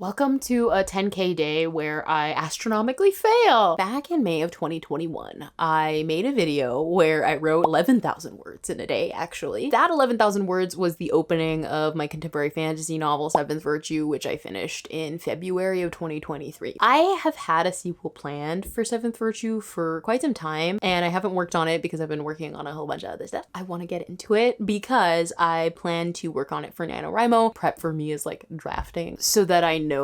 Welcome to a 10K day where I astronomically fail. Back in May of 2021, I made a video where I wrote 11,000 words in a day, actually. That 11,000 words was the opening of my contemporary fantasy novel, Seventh Virtue, which I finished in February of 2023. I have had a sequel planned for Seventh Virtue for quite some time, and I haven't worked on it because I've been working on a whole bunch of other stuff. I want to get into it because I plan to work on it for NaNoWriMo. Prep for me is like drafting so that I know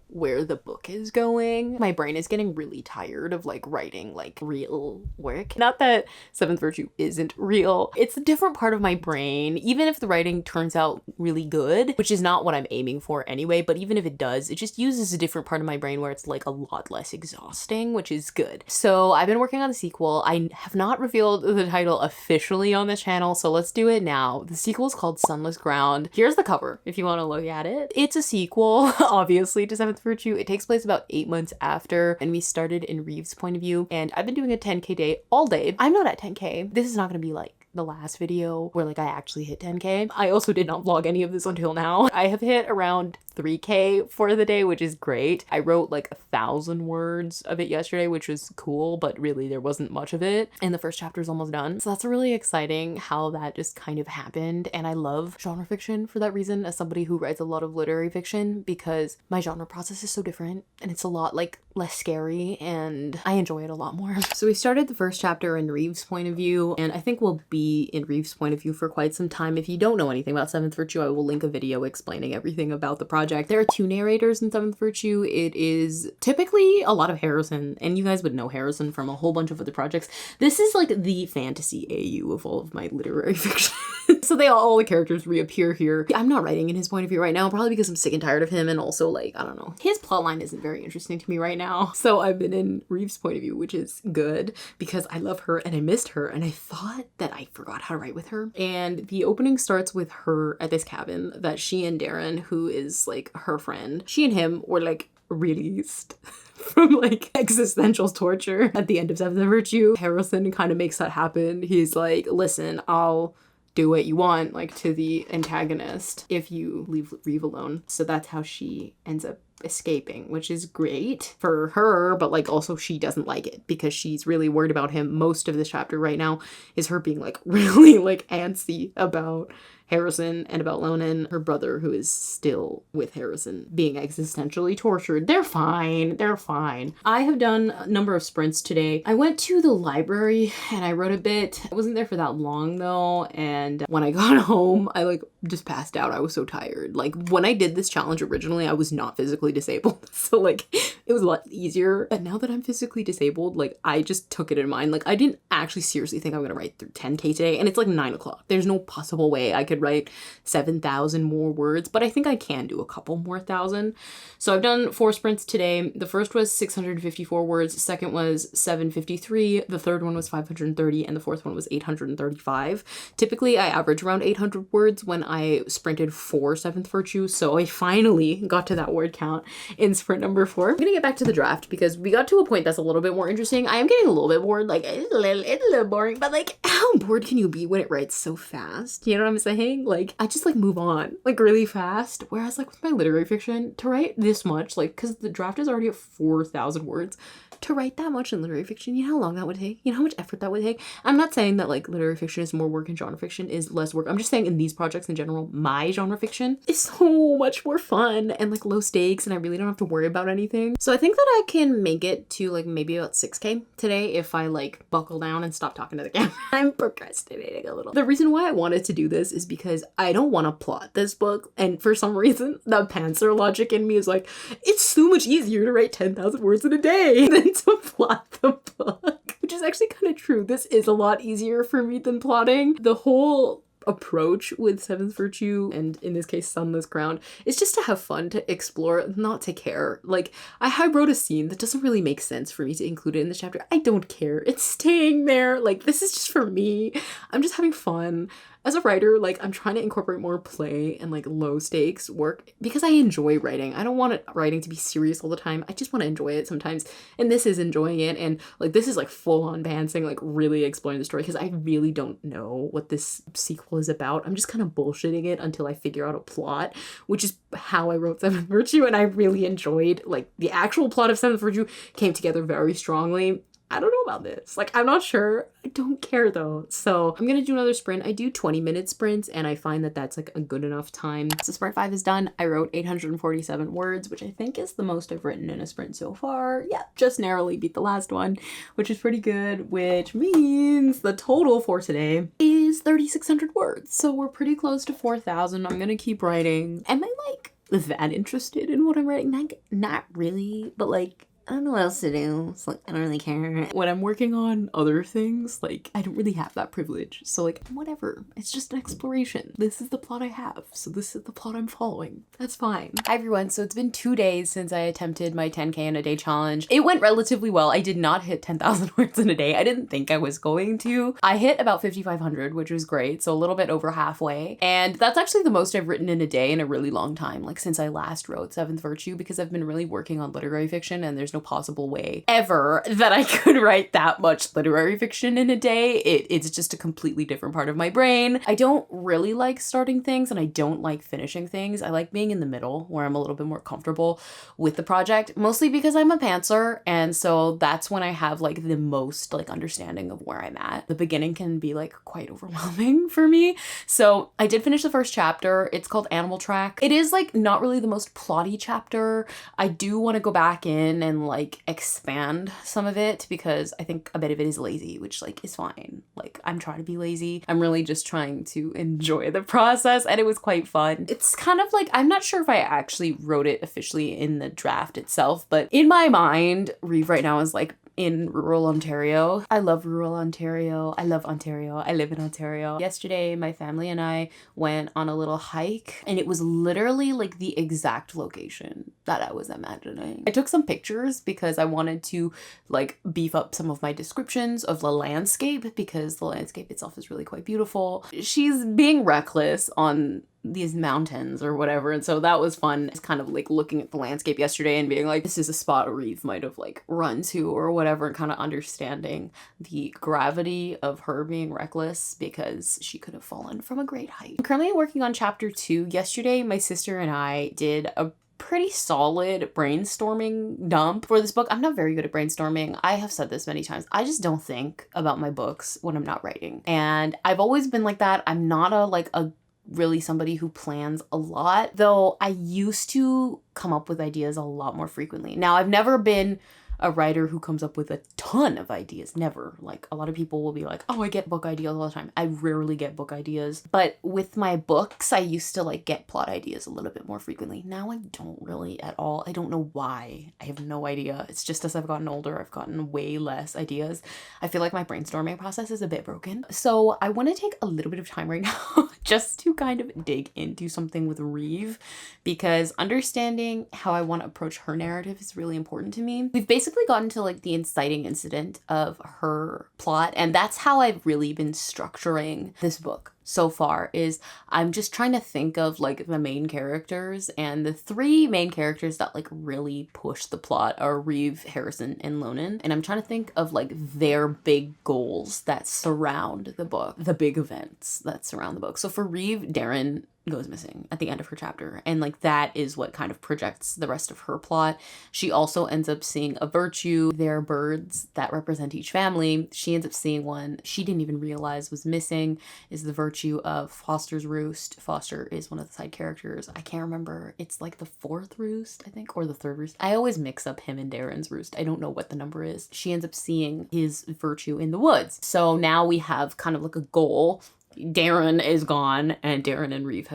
where the book is going. My brain is getting really tired of like writing like real work. Not that Seventh Virtue isn't real. It's a different part of my brain. Even if the writing turns out really good, which is not what I'm aiming for anyway, but even if it does, it just uses a different part of my brain where it's like a lot less exhausting, which is good. So I've been working on the sequel. I have not revealed the title officially on this channel, so let's do it now. The sequel is called Sunless Ground. Here's the cover if you want to look at it. It's a sequel, obviously, to Seventh Virtue. It takes place about 8 months after, and we started in Reeve's point of view, and I've been doing a 10K day all day. I'm not at 10K. This is not going to be like the last video where like I actually hit 10K. I also did not vlog any of this until now. I have hit around 3K for the day, which is great. I wrote like 1,000 words of it yesterday, which was cool, but really there wasn't much of it. And the first chapter is almost done. So that's really exciting how that just kind of happened. And I love genre fiction for that reason, as somebody who writes a lot of literary fiction, because my genre process is so different and it's a lot like less scary and I enjoy it a lot more. So we started the first chapter in Reeve's point of view, and I think we'll be in Reeve's point of view for quite some time. If you don't know anything about Seventh Virtue, I will link a video explaining everything about the project. There are 2 narrators in Seventh Virtue. It is typically a lot of Harrison, and you guys would know Harrison from a whole bunch of other projects. This is like the fantasy AU of all of my literary fiction. So all the characters reappear here. I'm not writing in his point of view right now, probably because I'm sick and tired of him, and also like, I don't know. His plotline isn't very interesting to me right now. So I've been in Reeve's point of view, which is good because I love her and I missed her, and I thought that I forgot how to write with her. And the opening starts with her at this cabin that she and Darren, who is like her friend, she and him were like released from like existential torture at the end of Seventh Virtue. Harrison kind of makes that happen. He's like, listen, I'll do what you want, like, to the antagonist if you leave Reeve alone. So that's how she ends up escaping, which is great for her, but like also she doesn't like it because she's really worried about him. Most of this chapter right now is her being like really like antsy about Harrison and about Lonan, her brother, who is still with Harrison, being existentially tortured. They're fine. They're fine. I have done a number of sprints today. I went to the library and I wrote a bit. I wasn't there for that long though, and when I got home, I like just passed out. I was so tired. Like when I did this challenge originally, I was not physically disabled. So like it was a lot easier. But now that I'm physically disabled, like I just took it in mind. Like I didn't actually seriously think I'm gonna write through 10K today, and it's like 9 o'clock. There's no possible way I could write 7,000 more words, but I think I can do a couple more thousand. So I've done 4 sprints today. The first was 654 words, the second was 753, the third one was 530, and the fourth one was 835. Typically I average around 800 words when I sprinted for Seventh Virtue, so I finally got to that word count in sprint number 4. I'm gonna get back to the draft because we got to a point that's a little bit more interesting. I am getting a little bit bored, like it's a little boring, but like how bored can you be when it writes so fast? You know what I'm saying? Like I just like move on like really fast, whereas like with my literary fiction, to write this much, like because the draft is already at 4,000 words, to write that much in literary fiction, you know how long that would take? You know how much effort that would take? I'm not saying that like literary fiction is more work and genre fiction is less work. I'm just saying in these projects in general, my genre fiction is so much more fun and like low stakes, and I really don't have to worry about anything. So I think that I can make it to like maybe about 6K today if I like buckle down and stop talking to the camera. I'm procrastinating a little. The reason why I wanted to do this is because I don't want to plot this book, and for some reason the pantser logic in me is like, it's so much easier to write 10,000 words in a day than to plot the book, which is actually kind of true. This is a lot easier for me than plotting. The whole approach with Seventh Virtue, and in this case Sunless Ground, is just to have fun, to explore, not to care. Like I wrote a scene that doesn't really make sense for me to include it in this chapter. I don't care. It's staying there. Like this is just for me. I'm just having fun. As a writer, like, I'm trying to incorporate more play and like low stakes work because I enjoy writing. I don't want writing to be serious all the time. I just want to enjoy it sometimes. And this is enjoying it. And like, this is like full on pantsing, like really exploring the story because I really don't know what this sequel is about. I'm just kind of bullshitting it until I figure out a plot, which is how I wrote Seventh Virtue. And I really enjoyed like the actual plot of Seventh Virtue came together very strongly. I don't know about this. Like, I'm not sure. I don't care though. So I'm gonna do another sprint. I do 20-minute sprints and I find that that's like a good enough time. So sprint 5 is done. I wrote 847 words, which I think is the most I've written in a sprint so far. Yeah, just narrowly beat the last one, which is pretty good, which means the total for today is 3,600 words. So we're pretty close to 4,000. I'm gonna keep writing. Am I like that interested in what I'm writing? Like, not really, but like, I don't know what else to do. So like, I don't really care. When I'm working on other things, like, I don't really have that privilege. So like, whatever. It's just an exploration. This is the plot I have. So this is the plot I'm following. That's fine. Hi everyone. So it's been 2 days since I attempted my 10K in a day challenge. It went relatively well. I did not hit 10,000 words in a day. I didn't think I was going to. I hit about 5,500, which was great. So a little bit over halfway. And that's actually the most I've written in a day in a really long time. Like since I last wrote Seventh Virtue, because I've been really working on literary fiction and there's no possible way ever that I could write that much literary fiction in a day. It's just a completely different part of my brain. I don't really like starting things and I don't like finishing things. I like being in the middle where I'm a little bit more comfortable with the project, mostly because I'm a pantser. And so that's when I have like the most like understanding of where I'm at. The beginning can be like quite overwhelming for me. So I did finish the first chapter. It's called Animal Track. It is like not really the most plotty chapter. I do want to go back in and like expand some of it because I think a bit of it is lazy, which like is fine. Like I'm trying to be lazy. I'm really just trying to enjoy the process and it was quite fun. It's kind of like, I'm not sure if I actually wrote it officially in the draft itself, but in my mind, Reeve right now is like in rural Ontario. I love rural Ontario. I love Ontario. I live in Ontario. Yesterday, my family and I went on a little hike and it was literally like the exact location that I was imagining. I took some pictures because I wanted to like beef up some of my descriptions of the landscape because the landscape itself is really quite beautiful. She's being reckless on these mountains or whatever, and so that was fun. It's kind of like looking at the landscape yesterday and being like, this is a spot Reeve might have like run to or whatever, and kind of understanding the gravity of her being reckless because she could have fallen from a great height. I'm currently working on chapter 2. Yesterday, my sister and I did a pretty solid brainstorming dump for this book. I'm not very good at brainstorming. I have said this many times. I just don't think about my books when I'm not writing. And I've always been like that. I'm not a really somebody who plans a lot, though I used to come up with ideas a lot more frequently. Now, I've never been a writer who comes up with a ton of ideas. Never. Like, a lot of people will be like, oh, I get book ideas all the time. I rarely get book ideas. But with my books, I used to like get plot ideas a little bit more frequently. Now I don't really at all. I don't know why. I have no idea. It's just as I've gotten older, I've gotten way less ideas. I feel like my brainstorming process is a bit broken. So I want to take a little bit of time right now just to kind of dig into something with Reeve, because understanding how I want to approach her narrative is really important to me. We've basically gotten to like the inciting incident of her plot, and that's how I've really been structuring this book so far. Is I'm just trying to think of like the main characters, and the 3 main characters that like really push the plot are Reeve, Harrison, and Lonan, and I'm trying to think of like their big goals that surround the book, the big events that surround the book. So for Reeve, Darren goes missing at the end of her chapter, and like that is what kind of projects the rest of her plot. She also ends up seeing a virtue. They're birds that represent each family. She ends up seeing one she didn't even realize was missing, is the virtue of Foster's roost. Foster is one of the side characters. I can't remember. It's like the 4th roost, I think, or the 3rd roost. I always mix up him and Darren's roost. I don't know what the number is. She ends up seeing his virtue in the woods. So now we have kind of like a goal. Darren is gone, and Darren and Reeve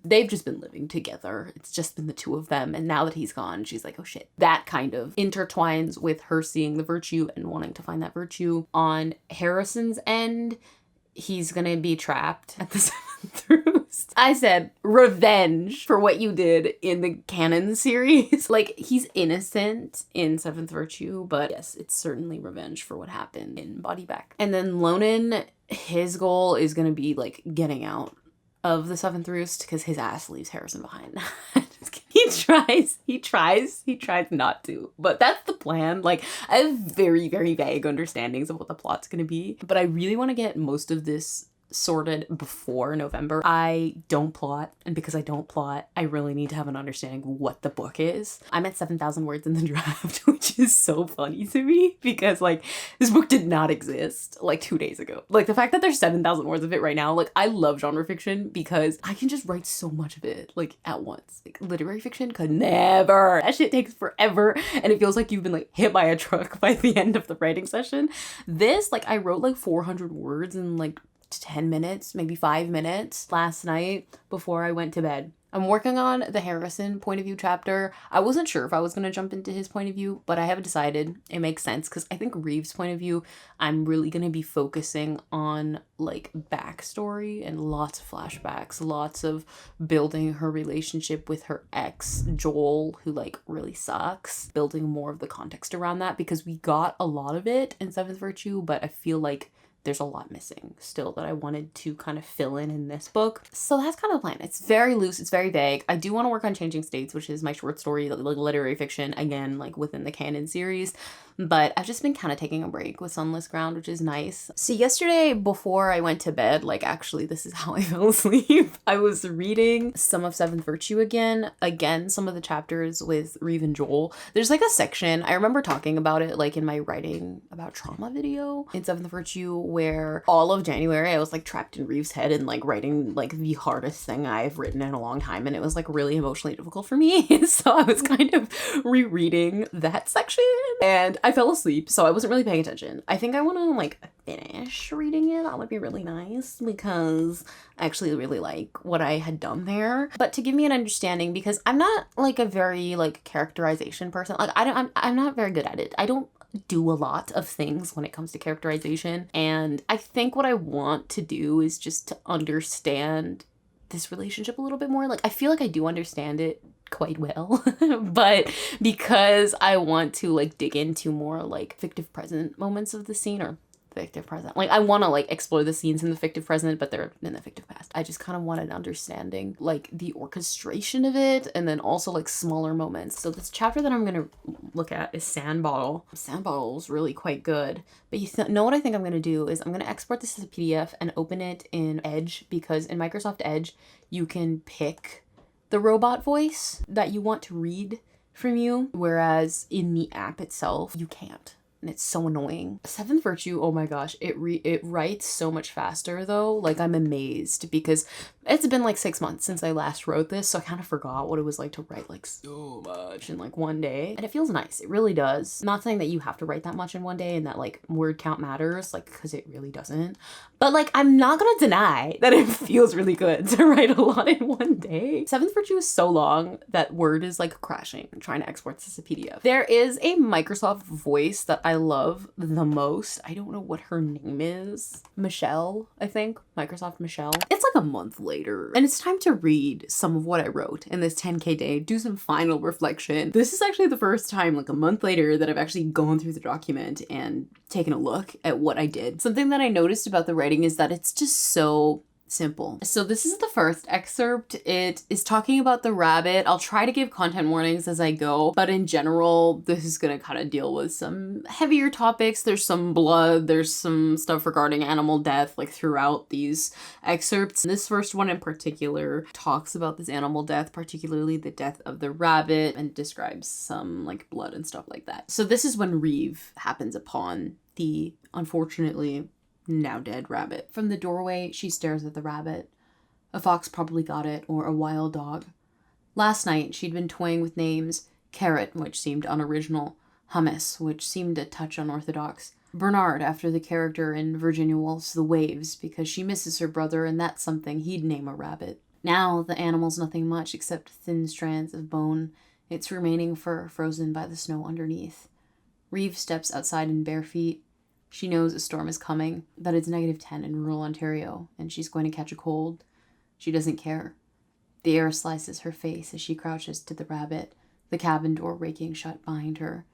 they've just been living together. It's just been the 2 of them. And now that he's gone, she's like, oh shit. That kind of intertwines with her seeing the virtue and wanting to find that virtue. On Harrison's end, he's gonna be trapped at the 7th roost. I said revenge for what you did in the canon series. Like, he's innocent in Seventh Virtue, but yes, it's certainly revenge for what happened in Body Back. And then Lonan, his goal is gonna be like getting out of the Seventh Roost because his ass leaves Harrison behind. He tries not to, but that's the plan. Like, I have very, very vague understandings of what the plot's gonna be, but I really want to get most of this sorted before November. I don't plot, and because I don't plot, I really need to have an understanding of what the book is. I'm at 7,000 words in the draft, which is so funny to me because like this book did not exist like 2 days ago. Like, the fact that there's 7,000 words of it right now, like, I love genre fiction because I can just write so much of it like at once. Like, literary fiction could never. That shit takes forever, and it feels like you've been like hit by a truck by the end of the writing session. This, like, I wrote like 400 words in like 10 minutes, maybe 5 minutes last night before I went to bed. I'm working on the Harrison point of view chapter. I wasn't sure if I was going to jump into his point of view, but I have decided it makes sense because I think Reeve's point of view, I'm really going to be focusing on like backstory and lots of flashbacks, lots of building her relationship with her ex, Joel, who like really sucks, building more of the context around that because we got a lot of it in Seventh Virtue, but I feel like there's a lot missing still that I wanted to kind of fill in this book. So that's kind of the plan. It's very loose. It's very vague. I do want to work on Changing States, which is my short story, like literary fiction, again, like within the canon series. But I've just been kind of taking a break with Sunless Ground, which is nice. So yesterday before I went to bed, like actually this is how I fell asleep, I was reading some of Seventh Virtue again, some of the chapters with Reeve and Joel. There's like a section, I remember talking about it like in my writing about trauma video in Seventh Virtue, where all of January I was like trapped in Reeve's head and like writing like the hardest thing I've written in a long time, and it was like really emotionally difficult for me. So I was kind of rereading that section and I fell asleep, so I wasn't really paying attention. I think I want to like finish reading it. That would be really nice because I actually really like what I had done there. But to give me an understanding, because I'm not like a very like characterization person. Like I'm not very good at it. I don't do a lot of things when it comes to characterization, and I think what I want to do is just to understand this relationship a little bit more. Like, I feel like I do understand it quite well, but because I want to like dig into more like fictive present moments of the scene, or fictive present, like I want to like explore the scenes in the fictive present, but they're in the fictive past. I just kind of want an understanding like the orchestration of it, and then also like smaller moments. So this chapter that I'm gonna look at is Sand Bottle. Sand Bottle is really quite good, but you know what I think I'm gonna do is I'm gonna export this as a PDF and open it in Edge, because in Microsoft Edge you can pick the robot voice that you want to read from you, whereas in the app itself you can't. And it's so annoying. Seventh Virtue, oh my gosh, it writes so much faster though. Like, I'm amazed because it's been like 6 months since I last wrote this, so I kind of forgot what it was like to write like so much in like one day. And it feels nice. It really does. Not saying that you have to write that much in one day and that like word count matters, like, because it really doesn't. But like, I'm not gonna deny that it feels really good to write a lot in one day. Seventh Virtue is so long that Word is like crashing trying to export this as a PDF. There is a Microsoft voice that I love the most. I don't know what her name is. Michelle, I think. Microsoft Michelle. It's like a month later, and it's time to read some of what I wrote in this 10K day, do some final reflection. This is actually the first time, like a month later, that I've actually gone through the document and taken a look at what I did. Something that I noticed about the writing is that it's just so simple. So this is the first excerpt. It is talking about the rabbit. I'll try to give content warnings as I go, but in general, this is gonna kind of deal with some heavier topics. There's some blood, there's some stuff regarding animal death, like throughout these excerpts. This first one in particular talks about this animal death, particularly the death of the rabbit, and describes some like blood and stuff like that. So this is when Reeve happens upon the, unfortunately, now dead rabbit. From the doorway, she stares at the rabbit. A fox probably got it, or a wild dog. Last night, she'd been toying with names: Carrot, which seemed unoriginal; Hummus, which seemed a touch unorthodox; Bernard, after the character in Virginia Woolf's The Waves, because she misses her brother and that's something he'd name a rabbit. Now, the animal's nothing much except thin strands of bone, its remaining fur frozen by the snow underneath. Reeve steps outside in bare feet. She knows a storm is coming, that it's -10 in rural Ontario, and she's going to catch a cold. She doesn't care. The air slices her face as she crouches to the rabbit, the cabin door raking shut behind her.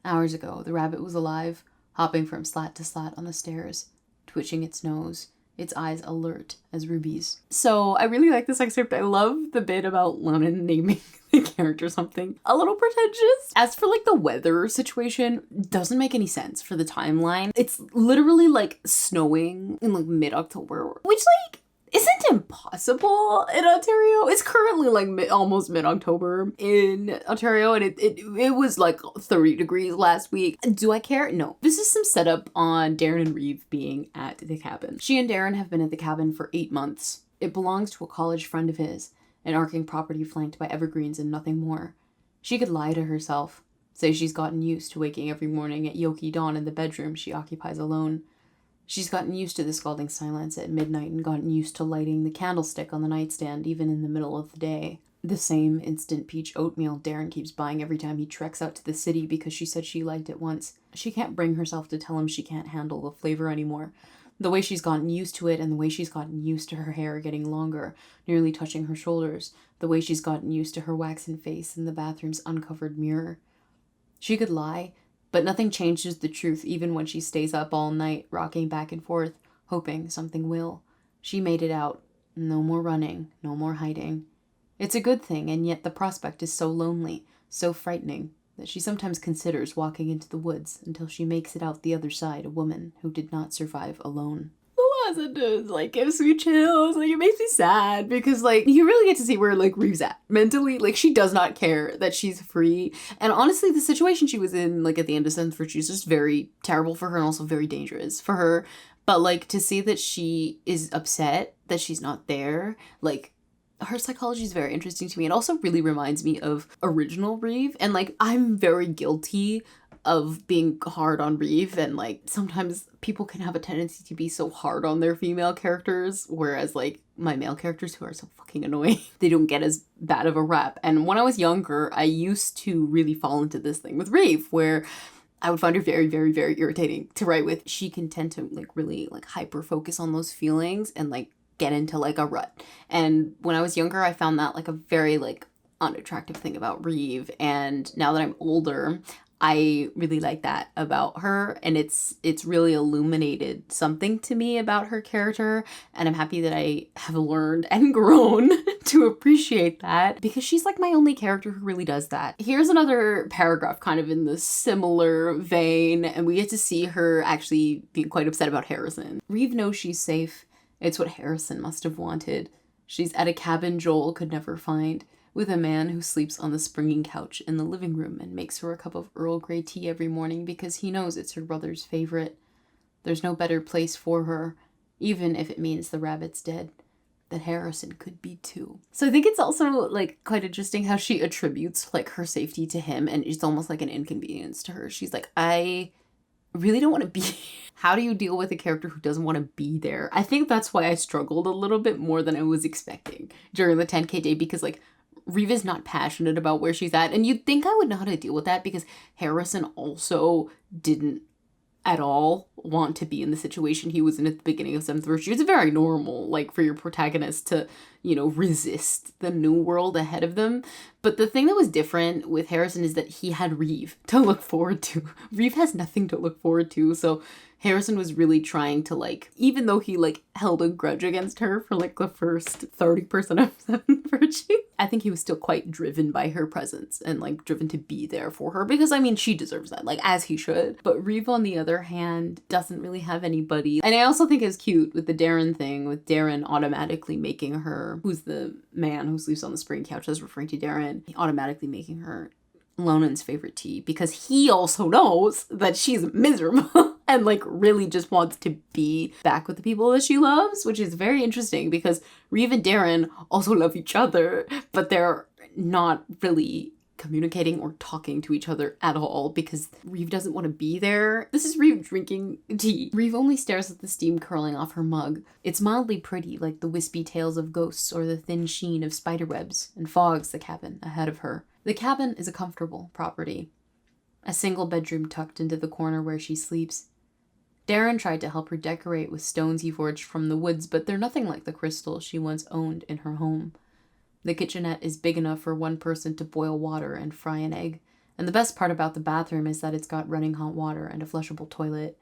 Hours ago, the rabbit was alive, hopping from slat to slat on the stairs, twitching its nose, its eyes alert as rubies. So I really like this excerpt. I love the bit about Lonan naming the character something a little pretentious. As for like the weather situation, doesn't make any sense for the timeline. It's literally like snowing in like mid-October, which like isn't impossible in Ontario. It's currently like almost mid-October in Ontario, and it was like 30 degrees last week. Do I care? No. This is some setup on Darren and Reeve being at the cabin. She and Darren have been at the cabin for 8 months. It belongs to a college friend of his, an arcing property flanked by evergreens and nothing more. She could lie to herself, say she's gotten used to waking every morning at Yoki dawn in the bedroom she occupies alone. She's gotten used to the scalding silence at midnight and gotten used to lighting the candlestick on the nightstand even in the middle of the day. The same instant peach oatmeal Darren keeps buying every time he treks out to the city because she said she liked it once. She can't bring herself to tell him she can't handle the flavor anymore. The way she's gotten used to it and the way she's gotten used to her hair getting longer, nearly touching her shoulders, the way she's gotten used to her waxen face in the bathroom's uncovered mirror. She could lie, but nothing changes the truth even when she stays up all night, rocking back and forth, hoping something will. She made it out. No more running, no more hiding. It's a good thing, and yet the prospect is so lonely, so frightening, that she sometimes considers walking into the woods until she makes it out the other side a woman who did not survive alone. The last sentence, like, gives me chills, like, it makes me sad, because, like, you really get to see where, like, Reeve's at mentally. Like, she does not care that she's free, and honestly, the situation she was in, like, at the end of Seventh Virtue is just very terrible for her, and also very dangerous for her, but, like, to see that she is upset that she's not there, like, her psychology is very interesting to me. It also really reminds me of original Reeve, and, like, I'm very guilty of being hard on Reeve, and like sometimes people can have a tendency to be so hard on their female characters, whereas like my male characters, who are so fucking annoying, they don't get as bad of a rap. And when I was younger, I used to really fall into this thing with Reeve where I would find her very, very, very irritating to write with. She can tend to like really like hyper focus on those feelings and like get into like a rut. And when I was younger, I found that like a very like unattractive thing about Reeve. And now that I'm older, I really like that about her, and it's really illuminated something to me about her character, and I'm happy that I have learned and grown to appreciate that, because she's like my only character who really does that. Here's another paragraph kind of in the similar vein, and we get to see her actually being quite upset about Harrison. Reeve knows she's safe. It's what Harrison must have wanted. She's at a cabin Joel could never find, with a man who sleeps on the springing couch in the living room and makes her a cup of Earl Grey tea every morning because he knows it's her brother's favorite. There's no better place for her, even if it means the rabbit's dead. That Harrison could be too. So I think it's also like quite interesting how she attributes like her safety to him, and it's almost like an inconvenience to her. She's like, I really don't want to be. How do you deal with a character who doesn't want to be there? I think that's why I struggled a little bit more than I was expecting during the 10K day, because like Reeve is not passionate about where she's at, and you'd think I would know how to deal with that because Harrison also didn't at all want to be in the situation he was in at the beginning of Seventh Virtue. It's very normal, like, for your protagonist to, you know, resist the new world ahead of them. But the thing that was different with Harrison is that he had Reeve to look forward to. Reeve has nothing to look forward to, so Harrison was really trying to, like, even though he, like, held a grudge against her for, like, the first 30% of Seventh Virtue, I think he was still quite driven by her presence and, like, driven to be there for her because, I mean, she deserves that, like, as he should. But Reeve, on the other hand, doesn't really have anybody. And I also think it's cute with the Darren thing, with Darren automatically making her, who's the man who sleeps on the spring couch, I was referring to Darren, automatically making her Lonan's favorite tea because he also knows that she's miserable and like really just wants to be back with the people that she loves, which is very interesting because Reeve and Darren also love each other, but they're not really communicating or talking to each other at all because Reeve doesn't want to be there. This is Reeve drinking tea. Reeve only stares at the steam curling off her mug. It's mildly pretty, like the wispy tails of ghosts or the thin sheen of spiderwebs, and fogs the cabin ahead of her. The cabin is a comfortable property. A single bedroom tucked into the corner where she sleeps. Darren tried to help her decorate with stones he forged from the woods, but they're nothing like the crystal she once owned in her home. The kitchenette is big enough for one person to boil water and fry an egg, and the best part about the bathroom is that it's got running hot water and a flushable toilet.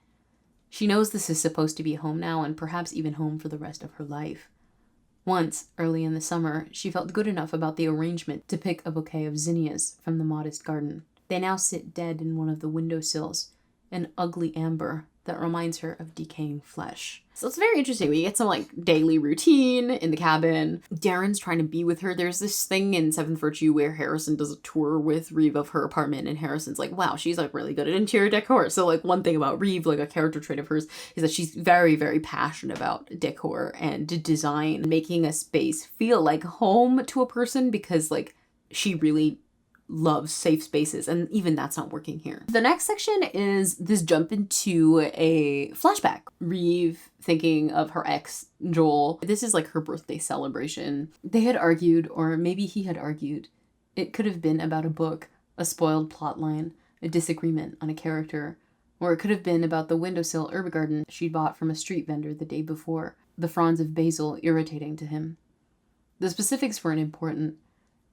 She knows this is supposed to be home now, and perhaps even home for the rest of her life. Once, early in the summer, she felt good enough about the arrangement to pick a bouquet of zinnias from the modest garden. They now sit dead in one of the windowsills, an ugly amber that reminds her of decaying flesh. So it's very interesting. We get some like daily routine in the cabin. Darren's trying to be with her. There's this thing in Seventh Virtue where Harrison does a tour with Reeve of her apartment, and Harrison's like, wow, she's like really good at interior decor. So like one thing about Reeve, like a character trait of hers, is that she's very, very passionate about decor and design, making a space feel like home to a person, because like she really loves safe spaces, and even that's not working here. The next section is this jump into a flashback. Reeve thinking of her ex, Joel. This is like her birthday celebration. They had argued, or maybe he had argued. It could have been about a book, a spoiled plotline, a disagreement on a character, or it could have been about the windowsill herb garden she'd bought from a street vendor the day before, the fronds of basil irritating to him. The specifics weren't important.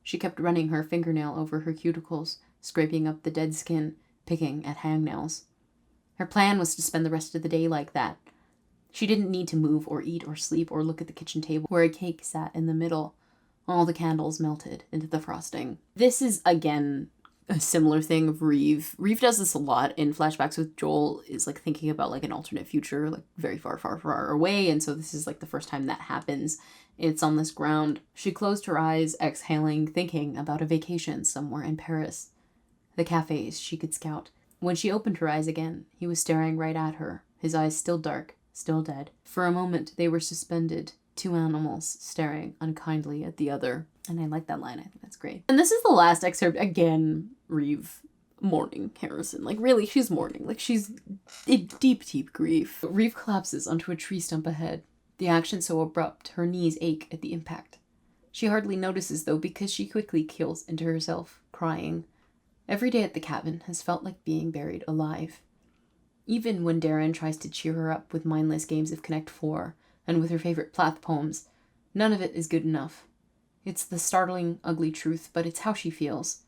She kept running her fingernail over her cuticles, scraping up the dead skin, picking at hangnails. Her plan was to spend the rest of the day like that. She didn't need to move or eat or sleep or look at the kitchen table where a cake sat in the middle. All the candles melted into the frosting. This is, again, a similar thing of Reeve. Reeve does this a lot in flashbacks with Joel, is like thinking about like an alternate future, like very far, far, far away. And so this is like the first time that happens. It's on this ground. She closed her eyes, exhaling, thinking about a vacation somewhere in Paris. The cafes she could scout. When she opened her eyes again, he was staring right at her, his eyes still dark, still dead. For a moment, they were suspended, two animals staring unkindly at the other. And I like that line. I think that's great. And this is the last excerpt. Again, Reeve mourning Harrison. Like, really, she's mourning. Like, she's in deep, deep grief. Reeve collapses onto a tree stump ahead. The action so abrupt, her knees ache at the impact. She hardly notices, though, because she quickly keels into herself, crying. Every day at the cabin has felt like being buried alive. Even when Darren tries to cheer her up with mindless games of Connect 4 and with her favorite Plath poems, none of it is good enough. It's the startling, ugly truth, but it's how she feels.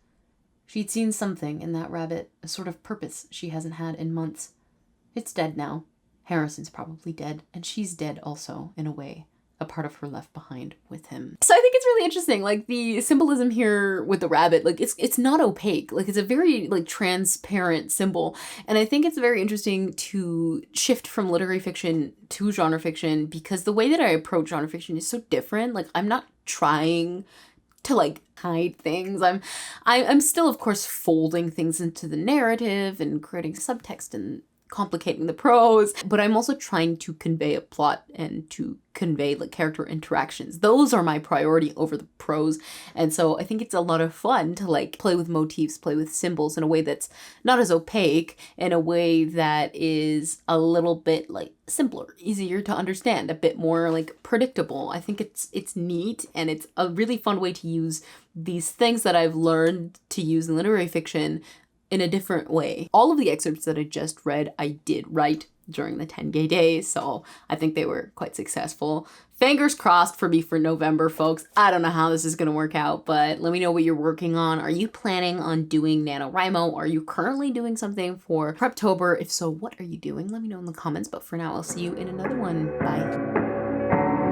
She'd seen something in that rabbit, a sort of purpose she hasn't had in months. It's dead now. Harrison's probably dead, and she's dead also, in a way, a part of her left behind with him. So I think it's really interesting, like the symbolism here with the rabbit, like it's not opaque, like it's a very like transparent symbol. And I think it's very interesting to shift from literary fiction to genre fiction, because the way that I approach genre fiction is so different. Like I'm not trying to like hide things. I'm still, of course, folding things into the narrative and creating subtext and complicating the prose, but I'm also trying to convey a plot and to convey like character interactions. Those are my priority over the prose. And so I think it's a lot of fun to like play with motifs, play with symbols in a way that's not as opaque, in a way that is a little bit like simpler, easier to understand, a bit more like predictable. I think it's neat, and it's a really fun way to use these things that I've learned to use in literary fiction in a different way. All of the excerpts that I just read, I did write during the 10-day days, so I think they were quite successful. Fingers crossed for me for November, folks. I don't know how this is going to work out, but let me know what you're working on. Are you planning on doing NaNoWriMo? Are you currently doing something for Preptober? If so, what are you doing? Let me know in the comments, but for now, I'll see you in another one. Bye.